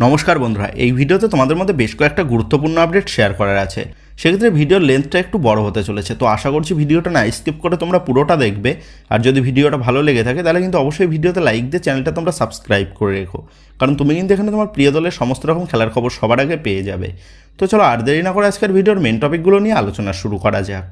নমস্কার বন্ধুরা, এই ভিডিওতে তোমাদের মধ্যে বেশ কয়েকটা গুরুত্বপূর্ণ আপডেট শেয়ার করার আছে। সেক্ষেত্রে ভিডিওর লেন্থটা একটু বড় হতে চলেছে, তো আশা করছি ভিডিওটা না স্কিপ করে তোমরা পুরোটা দেখবে। আর যদি ভিডিওটা ভালো লেগে থাকে তাহলে কিন্তু অবশ্যই ভিডিওতে লাইক দিয়ে চ্যানেলটা তোমরা সাবস্ক্রাইব করে রেখো, কারণ তুমি কিন্তু এখানে তোমার প্রিয় দলের সমস্ত রকম খেলার খবর সবার আগে পেয়ে যাবে। তো চলো আর দেরি না করে আজকের ভিডিওর মেন টপিকগুলো নিয়ে আলোচনা শুরু করা যাক।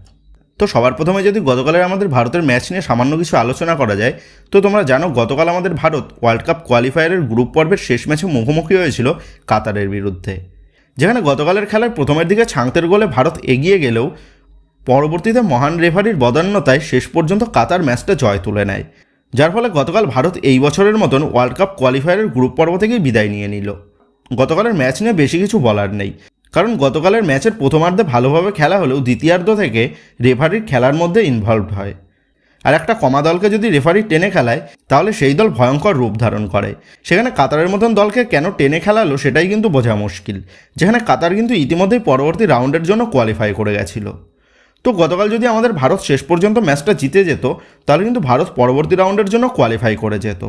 তো সবার প্রথমে যদি গতকালের আমাদের ভারতের ম্যাচ নিয়ে সামান্য কিছু আলোচনা করা যায়, তো তোমরা জানো গতকাল আমাদের ভারত ওয়ার্ল্ড কাপ কোয়ালিফায়ারের গ্রুপ পর্বের শেষ ম্যাচে মুখোমুখি হয়েছিল কাতারের বিরুদ্ধে, যেখানে গতকালের খেলার প্রথমের দিকে ছাংতের গোলে ভারত এগিয়ে গেলেও পরবর্তীতে মহান রেফারির বদান্যতায় শেষ পর্যন্ত কাতার ম্যাচটা জয় তুলে নেয়, যার ফলে গতকাল ভারত এই বছরের মতন ওয়ার্ল্ড কাপ কোয়ালিফায়ারের গ্রুপ পর্ব থেকেই বিদায় নিয়ে নিল। গতকালের ম্যাচ নিয়ে বেশি কিছু বলার নেই, কারণ গতকালের ম্যাচের প্রথমার্ধে ভালোভাবে খেলা হলেও দ্বিতীয়ার্ধ থেকে রেফারির খেলার মধ্যে ইনভলভড হয়। আর একটা কমা দলকে যদি রেফারি টেনে খেলায় তাহলে সেই দল ভয়ঙ্কর রূপ ধারণ করে। সেখানে কাতারের মতন দলকে কেন টেনে খেলালো সেটাই কিন্তু বোঝা মুশকিল, যেখানে কাতার কিন্তু ইতিমধ্যেই পরবর্তী রাউন্ডের জন্য কোয়ালিফাই করে গেছিল। তো গতকাল যদি আমাদের ভারত শেষ পর্যন্ত ম্যাচটা জিতে যেত তাহলে কিন্তু ভারত পরবর্তী রাউন্ডের জন্য কোয়ালিফাই করে যেত।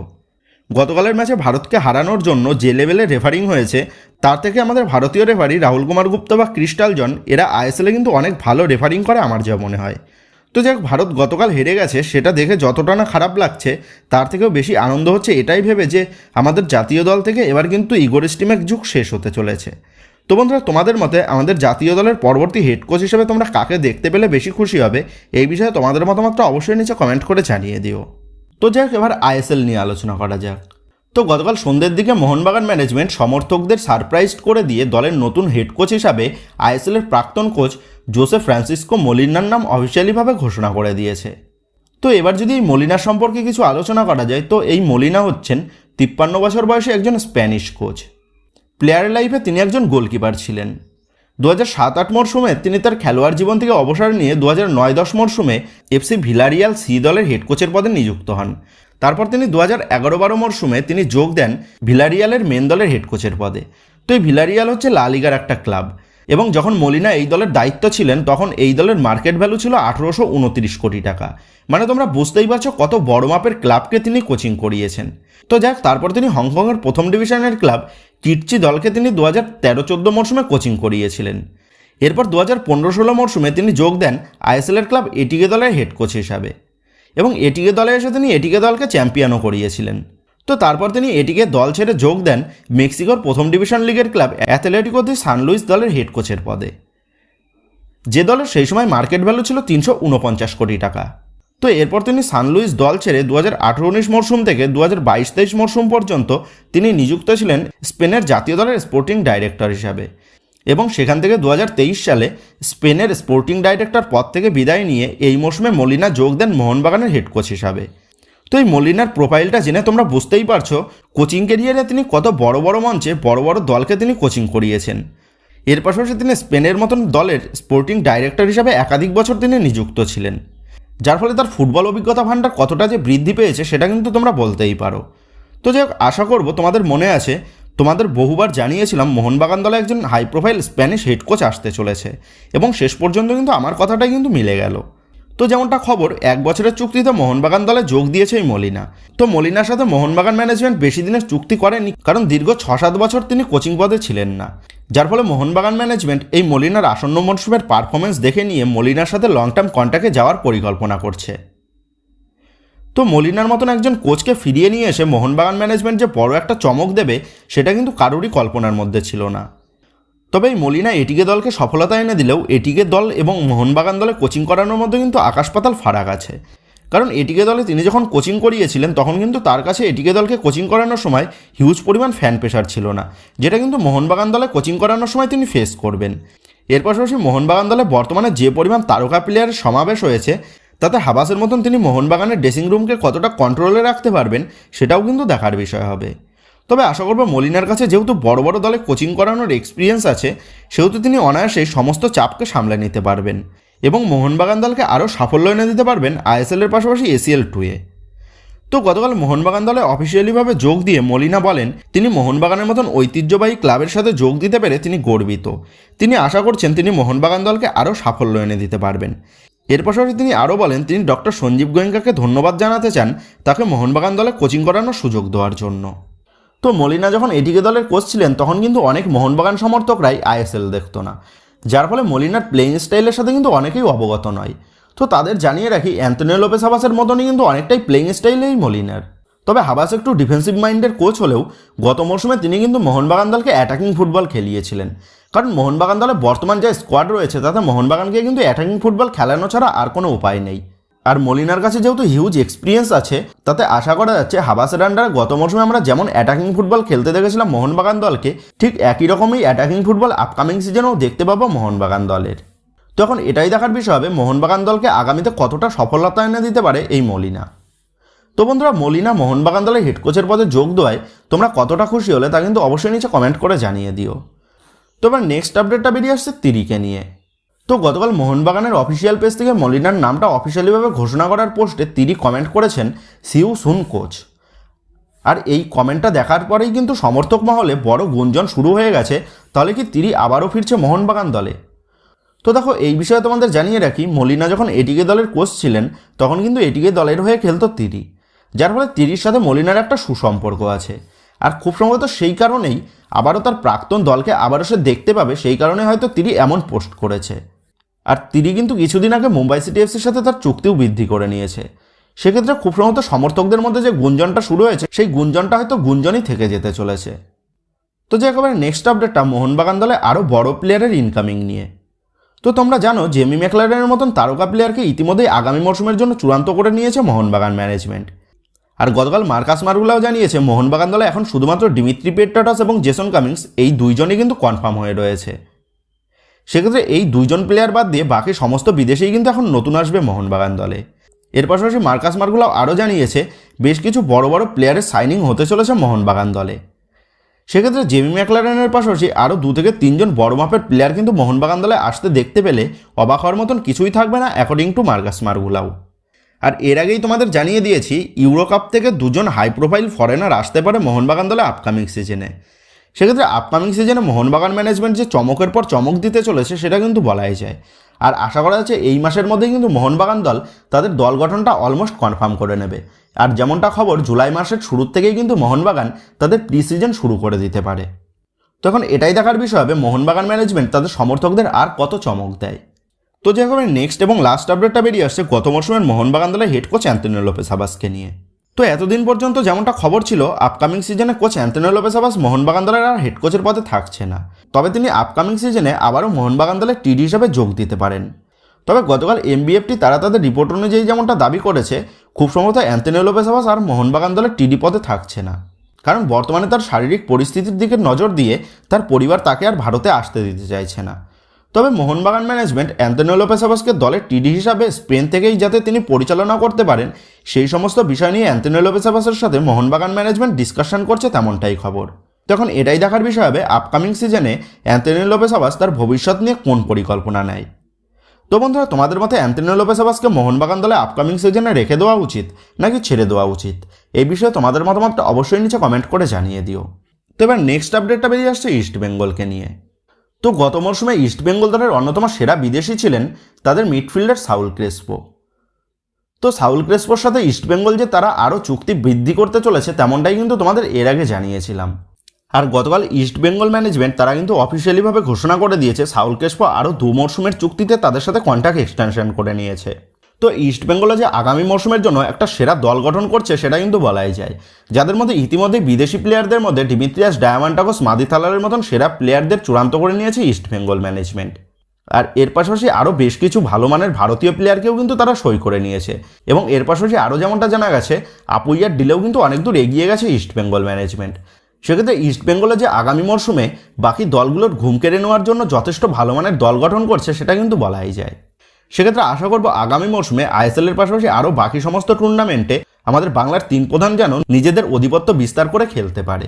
গতকালের ম্যাচে ভারতকে হারানোর জন্য যে লেভেলে রেফারিং হয়েছে তার থেকে আমাদের ভারতীয় রেফারি রাহুল কুমার গুপ্তা বা ক্রিস্টাল জন এরা আইএসএলে কিন্তু অনেক ভালো রেফারিং করে আমার যা মনে হয়। তো যাক, ভারত গতকাল হেরে গেছে সেটা দেখে যতটা না খারাপ লাগছে তার থেকেও বেশি আনন্দ হচ্ছে এটাই ভেবে যে আমাদের জাতীয় দল থেকে এবার কিন্তু ইগোর স্টিমের যুগ শেষ হতে চলেছে। তো বন্ধুরা, তোমাদের মতে আমাদের জাতীয় দলের পরবর্তী হেড কোচ হিসেবে তোমরা কাকে দেখতে পেলে বেশি খুশি হবে, এই বিষয়ে তোমাদের মতামতটা অবশ্যই নিচে কমেন্ট করে জানিয়ে দিও। তো যাক, এবার আইএসএল নিয়ে আলোচনা করা যাক। তো গতকাল সন্ধ্যের দিকে মোহনবাগান ম্যানেজমেন্ট সমর্থকদের সারপ্রাইজড করে দিয়ে দলের নতুন হেড কোচ হিসাবে আইএসএলের প্রাক্তন কোচ জোসে ফ্রান্সিসকো মলিনার নাম অফিসিয়ালিভাবে ঘোষণা করে দিয়েছে। তো এবার যদি এই মলিনার সম্পর্কে কিছু আলোচনা করা যায়, তো এই মলিনা হচ্ছেন 53 বছর বয়সে একজন স্প্যানিশ কোচ। প্লেয়ার লাইফে তিনি একজন গোলকিপার ছিলেন। 2007-8 মরশুমে তিনি তার খেলোয়াড় জীবন থেকে অবসর নিয়ে 2009-10 মরশুমে এফসি ভিলারিয়াল সি দলের হেড কোচের পদে নিযুক্ত হন। তারপর তিনি 2011-12 মরশুমে তিনি যোগ দেন ভিলারিয়ালের মেন দলের হেড কোচের পদে। তো এই ভিলারিয়াল হচ্ছে লা লিগার একটা ক্লাব, এবং যখন মলিনা এই দলের দায়িত্ব ছিলেন তখন এই দলের মার্কেট ভ্যালু ছিল 1829 কোটি টাকা। মানে তোমরা বুঝতেই পারছো কত বড় মাপের ক্লাবকে তিনি কোচিং করিয়েছেন। তো যাক, তারপর তিনি হংকংয়ের প্রথম ডিভিশনের ক্লাব কিটচি দলকে তিনি 2013-14 মরশুমে কোচিং করিয়েছিলেন। এরপর 2015-16 মরশুমে তিনি যোগ দেন আইএসএলের ক্লাব এটিকে দলের হেড কোচ হিসাবে, এবং এটিকে দলে এসে তিনি এটিকে দলকে চ্যাম্পিয়নও করিয়েছিলেন। তো তারপর তিনি এটিকে দল ছেড়ে যোগ দেন মেক্সিকোর প্রথম ডিভিশন লিগের ক্লাব অ্যাথলেটিকো দি সান লুইস দলের হেড কোচের পদে, যে দলের সেই সময় মার্কেট ভ্যালু ছিল 349 কোটি টাকা। তো এরপর তিনি সান লুইস দল ছেড়ে 2018-19 মরশুম থেকে 2022-23 মরশুম পর্যন্ত তিনি নিযুক্ত ছিলেন স্পেনের জাতীয় দলের স্পোর্টিং ডাইরেক্টর হিসাবে, এবং সেখান থেকে 2023 সালে স্পেনের স্পোর্টিং ডাইরেক্টর পদ থেকে বিদায় নিয়ে এই মরশুমে মলিনা যোগ দেন মোহনবাগানের হেড কোচ হিসাবে। তো এই মলিনার প্রোফাইলটা জেনে তোমরা বুঝতেই পারছো কোচিং ক্যারিয়ারে তিনি কত বড় বড় মঞ্চে বড় বড় দলকে তিনি কোচিং করিয়েছেন। এর পাশাপাশি তিনি স্পেনের মতন দলের স্পোর্টিং ডাইরেক্টর হিসাবে একাধিক বছর তিনি নিযুক্ত ছিলেন, যার ফলে তার ফুটবল অভিজ্ঞতা ভাণ্ডার কতটা যে বৃদ্ধি পেয়েছে সেটা কিন্তু তোমরা বলতেই পারো। তো যাই হোক, আশা করব তোমাদের মনে আছে, তোমাদের বহুবার জানিয়েছিলাম মোহনবাগান দলে একজন high profile Spanish head coach আসতে চলেছে, এবং শেষ পর্যন্ত কিন্তু আমার কথাটাই কিন্তু মিলে গেল। তো যেমনটা খবর, 1 বছরের চুক্তিতে মোহনবাগান দলে যোগ দিয়েছে এই মলিনা। তো মলিনার সাথে মোহনবাগান ম্যানেজমেন্ট বেশি দিনের চুক্তি করেনি, কারণ দীর্ঘ 6-7 বছর তিনি কোচিং পদে ছিলেন না, যার ফলে মোহনবাগান ম্যানেজমেন্ট এই মলিনার আসন্ন মরশুমের পারফরমেন্স দেখে নিয়ে মলিনার সাথে লং টার্ম কন্ট্রাক্টে যাওয়ার পরিকল্পনা করছে। তো মলিনার মতন একজন কোচকে ফিরিয়ে নিয়ে এসে মোহনবাগান ম্যানেজমেন্ট যে বড় একটা চমক দেবে সেটা কিন্তু কারোরই কল্পনার মধ্যে ছিল না। তবে এই মলিনা এটিকে দলকে সফলতা এনে দিলেও এটিকে দল এবং মোহনবাগান দলে কোচিং করানোর মধ্যে কিন্তু আকাশ পাতাল ফারাক আছে। কারণ এটিকে দলে তিনি যখন কোচিং করিয়েছিলেন তখন কিন্তু তার কাছে এটিকে দলকে কোচিং করানোর সময় হিউজ পরিমাণ ফ্যান প্রেশার ছিল না, যেটা কিন্তু মোহনবাগান দলে কোচিং করানোর সময় তিনি ফেস করবেন। এর পাশাপাশি মোহনবাগান দলে বর্তমানে যে পরিমাণ তারকা প্লেয়ারের সমাবেশ হয়েছে তাতে হাবাসের মতন তিনি মোহনবাগানের ড্রেসিং রুমকে কতটা কন্ট্রোলে রাখতে পারবেন সেটাও কিন্তু দেখার বিষয় হবে। তবে আশা করব মলিনার কাছে যেহেতু বড় বড় দলে কোচিং করানোর এক্সপিরিয়েন্স আছে, সেহেতু তিনি অনায়াসেই সমস্ত চাপকে সামলে নিতে পারবেন, এবং মোহনবাগান দলকে আরও সাফল্য এনে দিতে পারবেন আইএসএলের পাশাপাশি এসিএল 2-এ। তো গতকাল মোহনবাগান দলে অফিসিয়ালিভাবে যোগ দিয়ে মলিনা বলেন তিনি মোহনবাগানের মতন ঐতিহ্যবাহী ক্লাবের সাথে যোগ দিতে পেরে তিনি গর্বিত। তিনি আশা করছেন তিনি মোহনবাগান দলকে আরও সাফল্য এনে দিতে পারবেন। এর পাশাপাশি তিনি আরও বলেন তিনি ডক্টর সঞ্জীব গোয়েঙ্কাকে ধন্যবাদ জানাতে চান তাকে মোহনবাগান দলে কোচিং করানোর সুযোগ দেওয়ার জন্য। তো মলিনা যখন এটিকে দলের কোচ ছিলেন তখন কিন্তু অনেক মোহনবাগান সমর্থকরাই আইএসএল দেখতো না, যার ফলে মলিনার প্লেইং স্টাইলের সাথে কিন্তু অনেকেই অবগত নয়। তো তাদের জানিয়ে রাখি অ্যান্তোনিও লোপেস হাবাসের মতনই কিন্তু অনেকটাই প্লেইং স্টাইলেই মলিনার। তবে হাবাস একটু ডিফেন্সিভ মাইন্ডের কোচ হলেও গত মরশুমে তিনি কিন্তু মোহনবাগান দলকে অ্যাটাকিং ফুটবল খেলিয়েছিলেন, কারণ মোহনবাগান দলে বর্তমান যে স্কোয়াড রয়েছে তাতে মোহনবাগানকে কিন্তু অ্যাটাকিং ফুটবল খেলানো ছাড়া আর কোনো উপায় নেই। আর মলিনার কাছে যেহেতু হিউজ এক্সপিরিয়েন্স আছে, তাতে আশা করা যাচ্ছে হাবাসের আন্ডারে গত মরশুমে আমরা যেমন অ্যাটাকিং ফুটবল খেলতে দেখেছিলাম মোহনবাগান দলকে, ঠিক একই রকমই অ্যাটাকিং ফুটবল আপকামিং সিজনেও দেখতে পাবো মোহনবাগান দলের। তো এখন এটাই দেখার বিষয় হবে মোহনবাগান দলকে আগামীতে কতটা সফলতা এনে দিতে পারে এই মলিনা। তো বন্ধুরা, মলিনা মোহনবাগান দলের হেড কোচের পদে যোগ দেওয়ায় তোমরা কতটা খুশি হলে তা কিন্তু অবশ্যই নিচে কমেন্ট করে জানিয়ে দিও। তো এবার নেক্সট আপডেটটা বেরিয়ে আসছে তিরিকে নিয়ে। তো গতকাল মোহনবাগানের অফিসিয়াল পেজ থেকে মলিনার নামটা অফিসিয়ালিভাবে ঘোষণা করার পোস্টে তিরি কমেন্ট করেছেন সিউ সুন কোচ। আর এই কমেন্টটা দেখার পরেই কিন্তু সমর্থক মহলে বড় গুঞ্জন শুরু হয়ে গেছে, তাহলে কি তিরি আবারও ফিরছে মোহনবাগান দলে। তো দেখো, এই বিষয়ে তোমাদের জানিয়ে রাখি মলিনা যখন এটিকে দলের কোচ ছিলেন তখন কিন্তু এটিকে দলের হয়ে খেলতো তিরি, যার ফলে তিরির সাথে মলিনার একটা সুসম্পর্ক আছে। আর খুব সম্ভবত সেই কারণেই আবারও তার প্রাক্তন দলকে আবারও সে দেখতে পাবে, সেই কারণে হয়তো তিরি এমন পোস্ট করেছে। আর তিরি কিন্তু কিছুদিন আগে মুম্বাই সিটি এফসির সাথে তার চুক্তিও বৃদ্ধি করে নিয়েছে। সেক্ষেত্রে খুব সম্ভবত সমর্থকদের মধ্যে যে গুঞ্জনটা শুরু হয়েছে সেই গুঞ্জনটা হয়তো গুঞ্জনই থেকে যেতে চলেছে। তো যে একেবারে নেক্সট আপডেটটা মোহনবাগান দলে আরও বড় প্লেয়ারের ইনকামিং নিয়ে। তো তোমরা জানো জেমি ম্যাকলারেনের মতন তারকা প্লেয়ারকে ইতিমধ্যেই আগামী মরশুমের জন্য চূড়ান্ত করে নিয়েছে মোহনবাগান ম্যানেজমেন্ট। আর গতকাল মার্কাস মার্গুলাও জানিয়েছে মোহনবাগান দলে এখন শুধুমাত্র ডিমিত্রি পেট্রাটস এবং জেসন কামিংস এই দুইজনই কিন্তু কনফার্ম হয়ে রয়েছে। সেক্ষেত্রে এই দুইজন প্লেয়ার বাদ দিয়ে বাকি সমস্ত বিদেশেই কিন্তু এখন নতুন আসবে মোহনবাগান দলে। এর পাশাপাশি মার্কাস মার্গুলাও আরও জানিয়েছে বেশ কিছু বড় বড় প্লেয়ারের সাইনিং হতে চলেছে মোহনবাগান দলে। সেক্ষেত্রে জেমি ম্যাকলারেনের পাশাপাশি আরও 2 থেকে 3 জন বড় মাপের প্লেয়ার কিন্তু মোহনবাগান দলে আসতে দেখতে পেলে অবাক হওয়ার মতন কিছুই থাকবে না অ্যাকর্ডিং টু মার্কাস মার্গুলাও। আর এর আগেই তোমাদের জানিয়ে দিয়েছি ইউরো কাপ থেকে 2 জন হাই প্রোফাইল ফরেনার আসতে পারে মোহনবাগান দলে আপকামিং সিজনে। সেক্ষেত্রে আপকামিং সিজনে মোহনবাগান ম্যানেজমেন্ট যে চমকের পর চমক দিতে চলেছে সেটা কিন্তু বলাই যায়। আর আশা করা যাচ্ছে এই মাসের মধ্যেই কিন্তু মোহনবাগান দল তাদের দল গঠনটা অলমোস্ট কনফার্ম করে নেবে। আর যেমনটা খবর জুলাই মাসের শুরুর থেকেই কিন্তু মোহনবাগান তাদের প্রি সিজন শুরু করে দিতে পারে। তখন এটাই দেখার বিষয় হবে মোহনবাগান ম্যানেজমেন্ট তাদের সমর্থকদের আর কত চমক দেয়। তো যেভাবে নেক্সট এবং লাস্ট আপডেটটা বেরিয়ে আসছে গত মরশুমের মোহনবাগান দলের হেড কোচ অ্যান্তোনিও লোপেস হাবাসকে নিয়ে। তো এতদিন পর্যন্ত যেমনটা খবর ছিল আপকামিং সিজনে coach Antonio Lopez Habas Mohun Bagan দলের আর হেড কোচের পদে থাকছে না, তবে তিনি আপকামিং সিজনে আবারও মোহনবাগান দলের টিডি হিসাবে যোগ দিতে পারেন। তবে গতকাল এমবিএফটি তারা তাদের রিপোর্ট অনুযায়ী যেমনটা দাবি করেছে খুব সম্ভবত অ্যান্তোনিও লোপেস হাবাস আর মোহনবাগান দলের টিডি পদে থাকছে না, কারণ বর্তমানে তার শারীরিক পরিস্থিতির দিকে নজর দিয়ে তার পরিবার তাকে আর ভারতে আসতে দিতে চাইছে না। তবে মোহনবাগান ম্যানেজমেন্ট অ্যান্তোনিও লোপেস হাবাসকে দলের টিডি হিসাবে স্পেন থেকেই যাতে তিনি পরিচালনা করতে পারেন সেই সমস্ত বিষয় নিয়ে অ্যান্তোনিও লোপেস হাবাসের সাথে মোহনবাগান ম্যানেজমেন্ট ডিসকাশন করছে, তেমনটাই খবর। তখন এটাই দেখার বিষয় হবে আপকামিং সিজনে অ্যান্তোনিও লোপেস হাবাস তার ভবিষ্যৎ নিয়ে কোন পরিকল্পনা নেয়। তো বন্ধুরা, তোমাদের মতে অ্যান্তোনিও লোপেস হাবাসকে মোহনবাগান দলে আপকামিং সিজনে রেখে দেওয়া উচিত নাকি ছেড়ে দেওয়া উচিত, এই বিষয়ে তোমাদের মতামতটা অবশ্যই নিচে কমেন্ট করে জানিয়ে দিও। তো এবার নেক্সট আপডেটটা বেরিয়ে আসছে ইস্ট বেঙ্গলকে নিয়ে। তো গত মরশুমে ইস্ট বেঙ্গল দলের অন্যতম সেরা বিদেশি ছিলেন তাদের মিডফিল্ডার সাউল ক্রেসপো। তো সাউল ক্রেসপোর সাথে ইস্ট বেঙ্গল যে তারা আরও চুক্তি বৃদ্ধি করতে চলেছে তেমনটাই কিন্তু তোমাদের এর আগে জানিয়েছিলাম। আর গতকাল ইস্ট বেঙ্গল ম্যানেজমেন্ট তারা কিন্তু অফিসিয়ালিভাবে ঘোষণা করে দিয়েছে সাউল ক্রেসপো আরও 2 মরশুমের চুক্তিতে তাদের সাথে কন্ট্রাক্ট এক্সটেনশন করে নিয়েছে। তো ইস্ট বেঙ্গলে যে আগামী মরশুমের জন্য একটা সেরা দল গঠন করছে সেটা কিন্তু বলাই যায়, যাদের মধ্যে ইতিমধ্যে বিদেশি প্লেয়ারদের মধ্যে ডিমিত্রিয়াস ডায়ামান্টাকোস মাদিথালারের মতন সেরা প্লেয়ারদের চূড়ান্ত করে নিয়েছে ইস্ট বেঙ্গল ম্যানেজমেন্ট। আর এর পাশাপাশি আরও বেশ কিছু ভালো মানের ভারতীয় প্লেয়ারকেও কিন্তু তারা সই করে নিয়েছে, এবং এর পাশাপাশি আরও যেমনটা জানা গেছে আপুইয়ার ডিলেও কিন্তু অনেক দূর এগিয়ে গেছে ইস্ট বেঙ্গল ম্যানেজমেন্ট। সেক্ষেত্রে ইস্ট বেঙ্গলে যে আগামী মরশুমে বাকি দলগুলোর ঘুম কেড়ে নেওয়ার জন্য যথেষ্ট ভালো মানের দল গঠন করছে সেটা কিন্তু বলাই যায়। সেক্ষেত্রে আশা করব আগামী মরশুমে আইএসএল এর পাশাপাশি আরও বাকি সমস্ত টুর্নামেন্টে আমাদের বাংলার 3 প্রধান যেন নিজেদের আধিপত্য বিস্তার করে খেলতে পারে।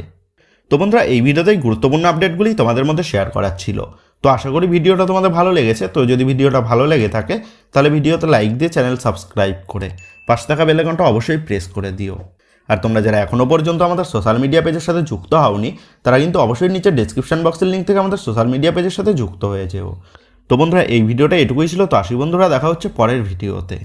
তো বন্ধুরা, এই ভিডিওতেই গুরুত্বপূর্ণ আপডেটগুলি তোমাদের মধ্যে শেয়ার করার ছিল। তো আশা করি ভিডিওটা তোমাদের ভালো লেগেছে। তো যদি ভিডিওটা ভালো লেগে থাকে তাহলে ভিডিওতে লাইক দিয়ে চ্যানেল সাবস্ক্রাইব করে পাশে থাকা বেল আইকনটা অবশ্যই প্রেস করে দিও। আর তোমরা যারা এখনও পর্যন্ত আমাদের সোশ্যাল মিডিয়া পেজের সাথে যুক্ত হওনি তারা কিন্তু অবশ্যই নিচে ডেসক্রিপশন বক্সের লিঙ্ক থেকে আমাদের সোশ্যাল মিডিয়া পেজের সাথে যুক্ত হয়ে যেও। তো বন্ধুরা, এই ভিডিওটা এটুকুই ছিল। তো আসি বন্ধুরা, দেখা হচ্ছে পরের ভিডিওতে।